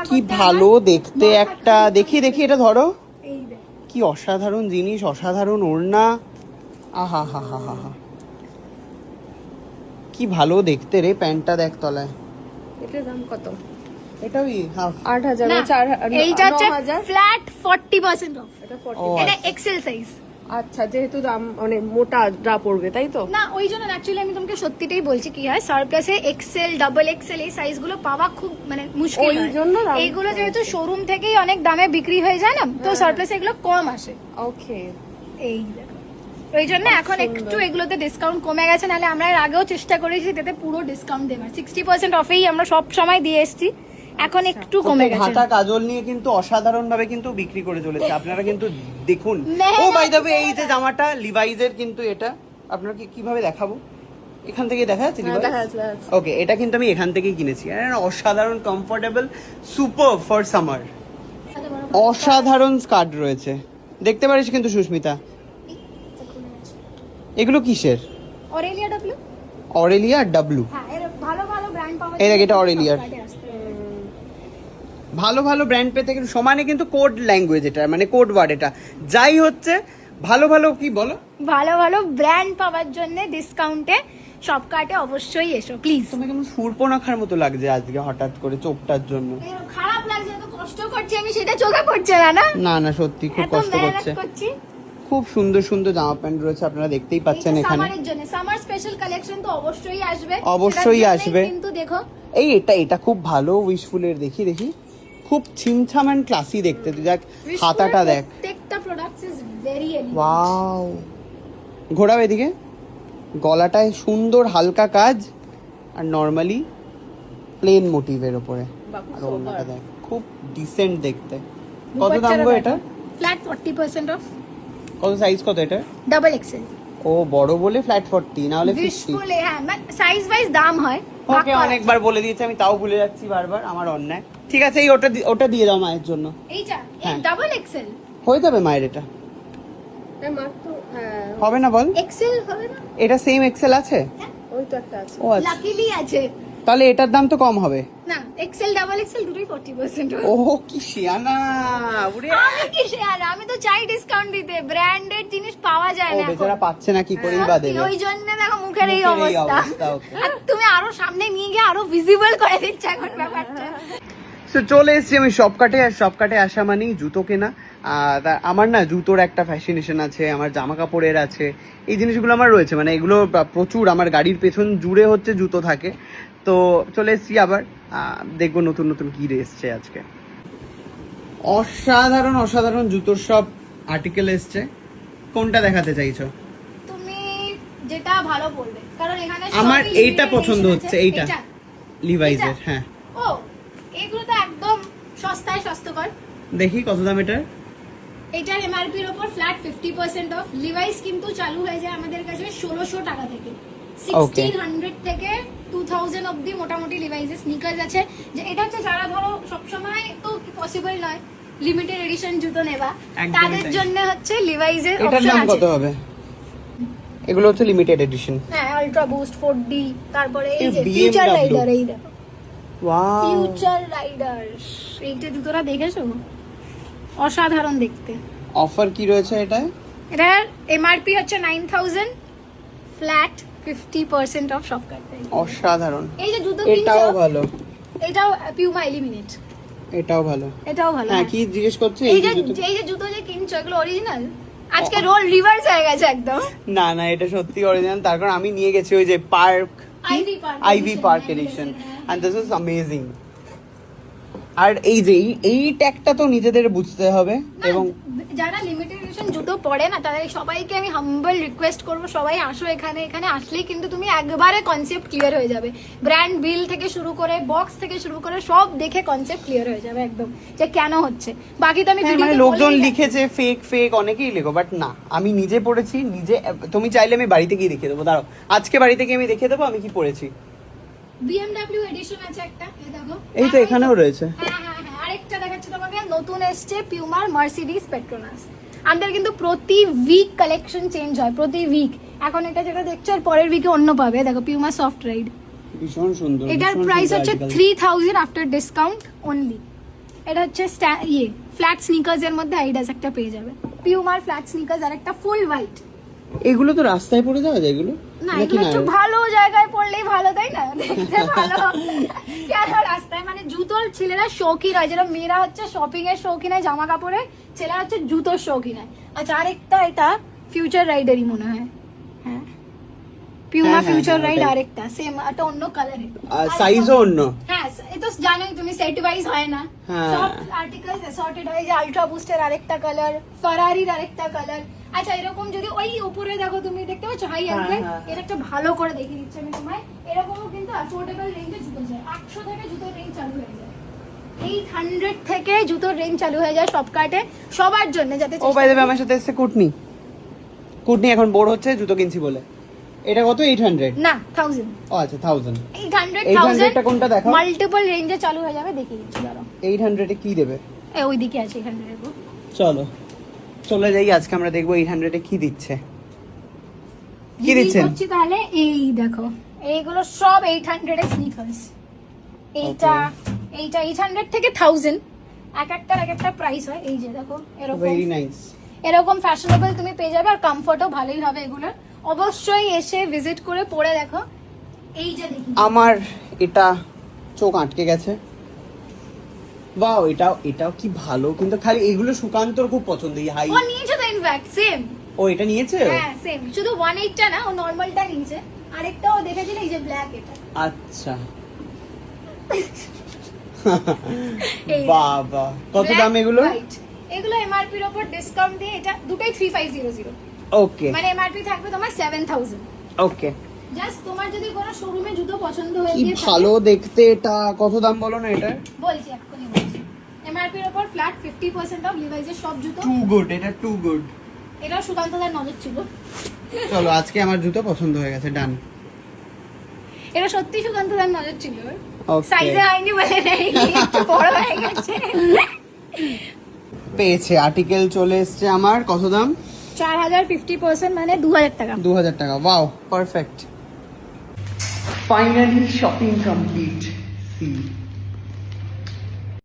কি ভালো দেখতে একটা, দেখি দেখি এটা ধরো, কি অসাধারণ জিনিস, অসাধারণ ওড়না, আহা হা হা হা হা, কি ভালো দেখতে রে। প্যান্টটা দেখ তলায়, এটার দাম কত? এটা ওই হাফ 8000 না, 4 এইটা হচ্ছে ফ্ল্যাট 40% অফ। এটা 40। ও এটা এক্সেল সাইজ। আচ্ছা, যেহেতু দাম মানে মোটা ড্রা পড়বে তাই তো? না, ওই জন্য অ্যাকচুয়ালি আমি তোমাকে সত্যিটাই বলছি, কি হয় সারপ্লাসে এক্সেল, ডাবল এক্সেল এই সাইজগুলো পাওয়া খুব মানে মুশকিল ওই হয়। জন্য দাম এইগুলো যেহেতু শোরুম থেকেই অনেক দামে বিক্রি হয়ে যায় না, তো সারপ্লাসে এগুলো কম আসে। ওকে। এই দেখো, ওই জন্য এখন একটু এগুলোতে ডিসকাউন্ট কমে গেছে, নাহলে আমরা এর আগেও চেষ্টা করেছি তাতে পুরো ডিসকাউন্ট দেওয়ার, 60% অফেই আমরা সব সময় দিয়ে এসেছি, এখন একটু কমে গেছে। হাতা কাজল নিয়ে কিন্তু অসাধারণ ভাবে কিন্তু বিক্রি করে চলেছে, আপনারা কিন্তু দেখুন। মেহনত ও বাই দ্য ওয়ে, এই যে জামাটা লিভাইজের, কিন্তু এটা আপনারা কিভাবে দেখাবো, এখান থেকে দেখা যাচ্ছে দেখা যাচ্ছে। ওকে, এটা কিন্তু আমি এখান থেকেই কিনেছি, অসাধারণ কমফোর্টেবল, সুপার ফর সামার, অসাধারণ স্কার্ট রয়েছে, দেখতে পারিস কিন্তু সুস্মিতা। এগুলো কিসের? Aurelia W. Aurelia W. হ্যাঁ, এর ভালো ভালো ব্র্যান্ড পাওয়া এই দেখ, যায়, এটা অরেলিয়ার। সব কার্ডে আসতে পারে। ভালো ভালো ব্র্যান্ড পেতে কিন্তু সমানে কিন্তু কোড ল্যাঙ্গুয়েজ, এটা মানে কোড ওয়ার্ড, এটা যাই হচ্ছে ভালো ভালো, কি বলো, ভালো ভালো ব্র্যান্ড পাওয়ার জন্য ডিসকাউন্টে সব কার্টে অবশ্যই এসো প্লিজ। তোমাকে কেমন সুরপনাখার মতো লাগছে আজকে হঠাৎ করে চোখটার জন্য। খারাপ লাগছে, এত কষ্ট করছি আমি, সেটা চোখে পড়ছে না। না না না, সত্যি খুব এত কষ্ট মেহনত করছে। করছি। খুব সুন্দর সুন্দর জামা প্যান্ট রয়েছে, আপনারা দেখতেই পাচ্ছেন এখানে। সামারের জন্য সামার স্পেশাল কালেকশন তো অবশ্যই আসবে, অবশ্যই সেটার জন্যই আসবে। কিন্তু দেখো এই এটা খুব ভালো, উইশফুলের, দেখি দেখি, খুব ছিমছাম এন্ড ক্লাসি দেখতে। তুই দেখ হাতাটা দেখ, প্রত্যেকটা products is very elegant. Wow, ঘোরাও এদিকে, গলাটায় সুন্দর হালকা কাজ, আর নরমালি প্লেন মোটিভের উপরে, আর ওড়নাটা দেখ খুব ডিসেন্ট দেখতে। কত দাম গো এটা? Flat 40% of. কত সাইজ, কত এটা? Double XL. ও বড় বলে ফ্ল্যাট 40, না হলে 50। উইশফুল, হ্যাঁ, সাইজ ওয়াইজ দাম হয়। ওকে, অনেকবার বলে দিয়েছি আমি, তাও ভুলে যাচ্ছি বারবার, আমার অন্যায়। ঠিক আছে, এই ওটা দিয়ে দাও মায়ের জন্য। এইটা হ্যাঁ। ডাবল এক্সেল হয়ে যাবে মায়ের, এটা এটা মাত্র হবে না বল? এক্সেল হবে না? এটা সেম এক্সেল আছে? ওই তো একটা আছে। ও আচ্ছা, লাকিলি আছে। তাহলে এটার দাম তো কম হবে না, এক্সেল ডাবল এক্সেল দুটোই 40% অফ। ও কি শিয়ানা, উড়ে আমি কি শেয়ার, আমি তো চাই ডিসকাউন্ট দিতে, ব্র্যান্ডেড জিনিস পাওয়া যায় ও না এখন। বেচারা পাচ্ছে না, কি করেই বা দেবে। ওই জন্য দেখো মুখের এই মুখের এই অবস্থা। অবস্থা, okay. আর তুমি আরো সামনে নিয়ে গিয়ে আরো ভিজিবল করে দিচ্ছ এখন ব্যাপারটা। তো চলে এসেছি আমি শপকাটে, আর শপকাটে আসা মানেই জুতো কেনা। আমার না জুতোর একটা ফ্যাশনেশন আছে, আমার জামা কাপড়ের আছে, এই জিনিসগুলো আমার রয়েছে, মানে এগুলো প্রচুর আমার গাড়ির পেছন জুড়ে হচ্ছে জুতো থাকে। তো চলে এসেছি আবার, দেখবো নতুন নতুন কি এসছে আজকে। অসাধারণ অসাধারণ জুতোর সব আর্টিকেল এসছে, কোনটা দেখাতে চাইছো? তুমি যেটা ভালো বলবে, কারণ এখানে আমার সবই এইটা limited পছন্দ edition হচ্ছে, আছে। এইটা লিভাইজের। এটা? হ্যাঁ, ও, এগুলো তো একদম সস্তায় স্বাস্থ্যকর। দেখি কত দাম এটার। এটার এমআরপি এর উপর ফ্ল্যাট 50% অফ। লিভাইস কিন্তু চালু হয়ে যায় আমাদের কাছে 1600 টাকা থেকে, 1600 থেকে 2000 অবধি মোটামুটি লিভাইসের স্নিকার্স আছে। যে এটা হচ্ছে যারা ধরো সবসময় তো পসিবল নয় লিমিটেড এডিশন জুতো নেবা, একদমই তাদের তাই। জন্য হচ্ছে লিভাইসের এটার অপশন দাম আছে। কত হবে? এগুলো হচ্ছে লিমিটেড এডিশন। হ্যাঁ, আলট্রা বুস্ট 4D, তারপরে এই এই যে BMW ফিউচার রাইডার, এই দেখো ওয়াও, ফিউচার রাইডার, এইটা জুতোটা দেখেছো, অসাধারণ দেখতে। অফার কি রয়েছে এটায়? এটার এমআরপি হচ্ছে 9000, ফ্ল্যাট 50% অফ সব কাটতে। অসাধারণ। এই যে জুতো এটাও কিনছো, ভালো, এটাও পিউমা এলিমিনেট, এটাও ভালো। এটাও ভালো। হ্যাঁ, কি জিজ্ঞেস করছে? এই যে জুতো যে কিনছো এগুলো অরিজিনাল? আজকে রোল রিভার্স হয়ে গেছে একদম। না না, এটা সত্যি অরিজিনাল, তার কারণ আমি নিয়ে গেছি ওই যে park, Ivy Park edition, and this is amazing. আর এই যে এই ট্যাগটা তো নিজেদের বুঝতে হবে, এবং যারা লিমিটেড এডিশন জুতো পরে না তাদের সবাইকে আমি হাম্বল রিকোয়েস্ট করব, সবাই আসো এখানে। এখানে আসলেই কিন্তু তুমি একবারে কনসেপ্ট ক্লিয়ার হয়ে যাবে, ব্র্যান্ড বিল থেকে শুরু করে বক্স থেকে শুরু করে সব দেখে কনসেপ্ট ক্লিয়ার হয়ে যাবে একদম, যে কেন হচ্ছে। বাকি তো আমি মানে ভিডিওতে লোকজন বলেই লিখেছে ফেক ফেক, অনেকেই লেখো, বাট না, আমি নিজে পড়েছি নিজে। তুমি চাইলে আমি বাড়িতে গিয়ে দেখিয়ে দেবো, দাঁড়াও, আজকে বাড়িতে গিয়ে আমি দেখিয়ে দেবো আমি কি পড়েছি। BMW এডিশন আছে একটা, এই দেখো। এই তো এখানেও রয়েছে। হ্যাঁ হ্যাঁ হ্যাঁ, আরেকটা দেখাচ্ছি তোমাকে, নতুন এসছে পিউমার মার্সিডিজ পেট্রোনাস। আমাদের কিন্তু প্রতি উইক কালেকশন চেঞ্জ হয়, প্রতি উইক। এখন এটা যেটা দেখছো আর পরের উইকে অন্য পাবে, দেখো পিউমা সফট রাইড। ভীষণ সুন্দর। এটার ভীষণ প্রাইস সুন্দর হচ্ছে article। 3000 after discount only. এটা হচ্ছে ফ্ল্যাট স্নিকার্স এর মধ্যে আইডাস একটা পেয়ে যাবে, পিউমার ফ্ল্যাট স্নিকার্স আর একটা ফুল হোয়াইট। এগুলো তো রাস্তায় পড়ে যাওয়া যায় এগুলো না নাকি এগুলো না? একটু ভালো জায়গায় পড়লেই ভালো, তাই না? দেখতে ভালো কেন রাস্তায়, মানে জুতোর ছেলেরা শৌখিন হয়, যেরকম মেয়েরা হচ্ছে শপিং এর শৌখিন হয় জামা কাপড়ে, ছেলেরা হচ্ছে জুতোর শৌখিন হয়। আচ্ছা আরেকটা এটা ফিউচার রাইডারই মনে হয়, হ্যাঁ পিউমা হ্যাঁ, ফিউচার হ্যাঁ, রাইড ওটাই। আরেকটা সেম, একটা অন্য কালারে, সাইজও অন্য। হ্যাঁ এ তো জানোই তুমি, সেট ওয়াইজ হয় না, হ্যাঁ। সব আর্টিকেলস অ্যাসর্টেড হয়, যে আলট্রা বুস্টের আরেকটা কালার, ফারারির আরেকটা কালার। আচ্ছা এরকম যদি ওই উপরে দেখো, তুমি দেখতে পাচ্ছ হাই অ্যাঙ্গেল, হ্যাঁ। এটা একটা ভালো করে দেখিয়ে দিচ্ছি আমি তোমায়। এরকমও কিন্তু অ্যাফোর্ডেবল রেঞ্জে জুতো যায়, 800 থেকে জুতোর রেঞ্জ চালু হয়ে যায়, 800 থেকে জুতোর রেঞ্জ চালু হয়ে যায় সব কাটে সবার জন্য, যাতে ও বাই দ্য ওয়ে আমার সাথে এসেছে কুটনি। কুটনি এখন বোর হচ্ছে জুতো কিনছি বলে। এটা কত? 800? না 1000, ও আচ্ছা 1000। 800 টা কোনটা দেখাও? মাল্টিপল রেঞ্জে চালু হয়ে যাবে, দেখিয়ে দিচ্ছি দাঁড়াও। 800 এ কি দেবে? ওইদিকে আছে, এখানে দেখো। চলো চলে যাই, আজকে আমরা দেখবো 800 এ কি দিচ্ছে। কি রিভিল দিচ্ছেন? করছি তাহলে, এই দেখো এইগুলো সব 800 এর স্নিকার্স। এইটা এইটা 800 থেকে 1000, এক একটা প্রাইস হয়। এই যে দেখো এরকম ভেরি নাইস। এরকম ফ্যাশনেবল তুমি পেয়ে যাবে, আর কমফোর্টও ভালোই হবে এগুলোর। অবশ্যই এসে ভিজিট করে পরে দেখো। এই যে দেখি আমার এটা চোখ আটকে গেছে। বাও, এটাও কি ভালো, কিন্তু খালি এগুলো সুকান্তর খুব পছন্দ, এই হাই। ও নিয়েছে তো ইনফ্যাক্ট সেম, ও এটা নিয়েছে? হ্যাঁ সেম, শুধু 18 টা না, ও নরমালটা নিয়েছে। আরেকটাও দেখেছিলে, এই যে ব্ল্যাক, এটা আচ্ছা। এই বাবা, কত black, দাম এগুলো? white। এগুলো এমআরপি এর উপর ডিসকাউন্ট দিয়ে এটা দুটোই 3500, ওকে মানে এমআরপি থাকবে তোমার 7000। ওকে। জাস্ট তোমার যদি কোনো শোরুমে জুতো পছন্দ হয়ে কি গিয়ে থাকে, ভালো দেখতে এটা। কত দাম বলো না এটা? বলছি এক্ষুনি বলছি। এমআরপি এর উপর ফ্ল্যাট 50% অফ লিভাইস এর সব জুতো। টু গুড, এটা টু গুড। এটাও সুকান্তদার নজর ছিল। চলো আজকে আমার জুতো পছন্দ হয়ে গেছে, ডান। এটা সত্যি সুকান্তদার নজর ছিল, Okay. সাইজে হয়নি বলে নেই, একটু বড় হয়ে গেছে। পেয়েছে, আর্টিকেল চলে এসেছে আমার। কত দাম? 4000 50%, মানে 2000 টাকা। 2000 টাকা। Wow, perfect. Finally shopping complete. C